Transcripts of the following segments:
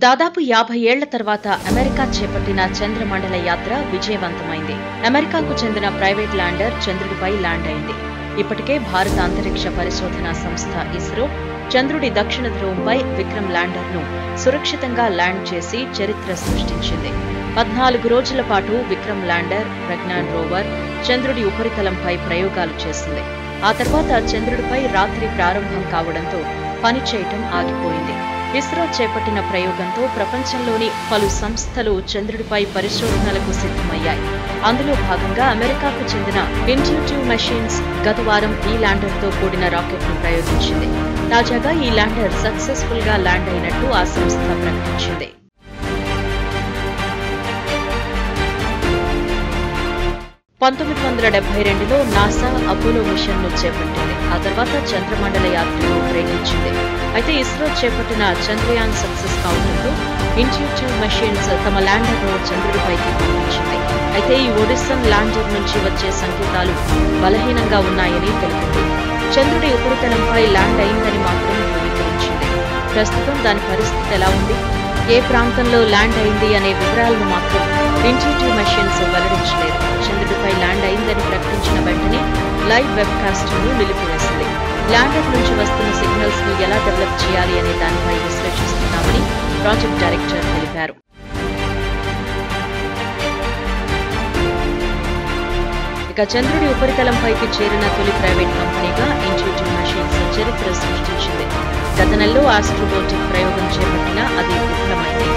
దాదాపు 50 ఏళ్ల తర్వాత అమెరికా చేపట్టిన చంద్రమండల యాత్ర విజయవంతమైంది. అమెరికాకు చెందిన ప్రైవేట్ ల్యాండర్ చంద్రుడిపై ల్యాండ్ అయింది. ఇప్పటికే భారత అంతరిక్ష పరిశోధనా సంస్థ ఇస్రో చంద్రుడి దక్షిణ ధ్రువంపై విక్రమ్ ల్యాండర్ను సురక్షితంగా ల్యాండ్ చేసి చరిత్ర సృష్టించింది. 14 రోజుల పాటు విక్రమ్ ల్యాండర్, ప్రజ్ఞాన్ రోవర్ చంద్రుడి ఉపరితలంపై ప్రయోగాలు చేసింది. ఆ తర్వాత చంద్రుడిపై రాత్రి ప్రారంభం కావడంతో పనిచేయటం ఆగిపోయింది. ఇస్రో చేపట్టిన ప్రయోగంతో ప్రపంచంలోని పలు సంస్థలు చంద్రుడిపై పరిశోధనలకు సిద్ధమయ్యాయి. అందులో భాగంగా అమెరికాకు చెందిన ఇంట్యూటివ్ మెషిన్స్ గత వారం ఈ ల్యాండర్తో కూడిన రాకెట్ను ప్రయోగించింది. తాజాగా ఈ ల్యాండర్ సక్సెస్ఫుల్ గా ల్యాండ్ అయినట్టు ఆ సంస్థ ప్రకటించింది. 1972లో నాసా అపోలో మిషన్ను చేపట్టింది. ఆ తర్వాత చంద్రమండల యాత్రను ప్రేరేపించింది. అయితే ఇస్రో చేపట్టిన చంద్రయాన్ సక్సెస్ కావడంతో ఇంట్యూటివ్ మెషిన్స్ తమ ల్యాండర్ను చంద్రుడిపైకి పంపించింది. అయితే ఈ ఒడిసన్ ల్యాండర్ నుంచి వచ్చే సంకేతాలు బలహీనంగా ఉన్నాయని తెలిపింది. చంద్రుడి ఉపరితలంపై ల్యాండ్ అయిందని మాత్రం ధృవీకరించింది. ప్రస్తుతం దాని పరిస్థితి ఎలా ఉంది, ఏ ప్రాంతంలో ల్యాండ్ అయింది అనే వివరాలను మాత్రం ఇంట్యూటివ్ మెషిన్స్ వెల్లడించలేదు. చంద్రుడిపై ల్యాండ్ అయిందని ప్రకటించిన వెంటనే లైవ్ వెబ్కాస్టింగ్ ను నిలిపివేసింది. ల్యాండర్ నుంచి వస్తున్న సిగ్నల్స్ ను ఎలా డెవలప్ చేయాలి అనే దానిపై విశ్లేషిస్తున్నామని ప్రాజెక్ట్ డైరెక్టర్ తెలిపారు. ఇక చంద్రుడి ఉపరితలంపైకి చేరిన తొలి ప్రైవేట్ కంపెనీగా ఇంట్యూటివ్ మెషిన్స్ చరిత్ర సృష్టించింది. గత నెలలో ఆస్ట్రోబోటిక్ ప్రయోగం చేపట్టినా అది విఫలమైంది.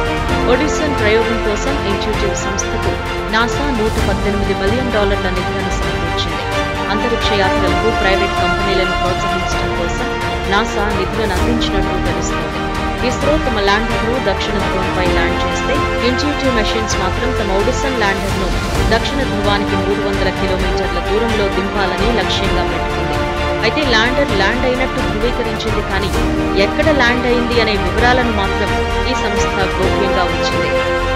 ఒడిసన్ ప్రయోగం కోసం ఇంట్యూటివ్ సంస్థకు నాసా $118 మిలియన్ నిధులను సమకూర్చింది. అంతరిక్ష యాత్రలకు ప్రైవేట్ కంపెనీలను ప్రోత్సహించడం కోసం నాసా నిధులను అందించినట్టు తెలుస్తోంది. ఇస్రో తమ ల్యాండర్ను దక్షిణ ధ్రువంపై ల్యాండ్ చేస్తే ఇంట్యూటివ్ మెషిన్స్ మాత్రం తమ ఒడిసన్ ల్యాండర్ను దక్షిణ ధ్రువానికి 300 కిలోమీటర్ల దూరంలో దింపాలని లక్ష్యంగా పెట్టుకుంది. అయితే ల్యాండర్ ల్యాండ్ అయినట్టు ధృవీకరించింది, కానీ ఎక్కడ ల్యాండ్ అయింది అనే వివరాలను మాత్రం ఈ సంస్థ గోప్యంగా ఉంచింది.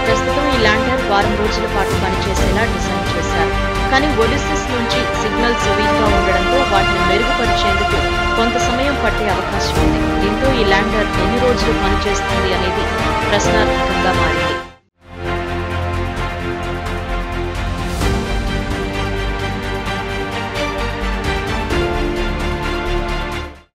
ప్రస్తుతం ఈ ల్యాండర్ వారం రోజుల పాటు పనిచేసేలా డిజైన్ చేశారు. కానీ ఒడిసిస్ నుంచి సిగ్నల్స్ వీక్గా ఉండడంతో వాటిని మెరుగుపరిచేందుకు కొంత సమయం పట్టే అవకాశం ఉంది. దీంతో ఈ ల్యాండర్ ఎన్ని రోజులు పనిచేస్తుంది అనేది ప్రశ్నార్థకంగా మారింది.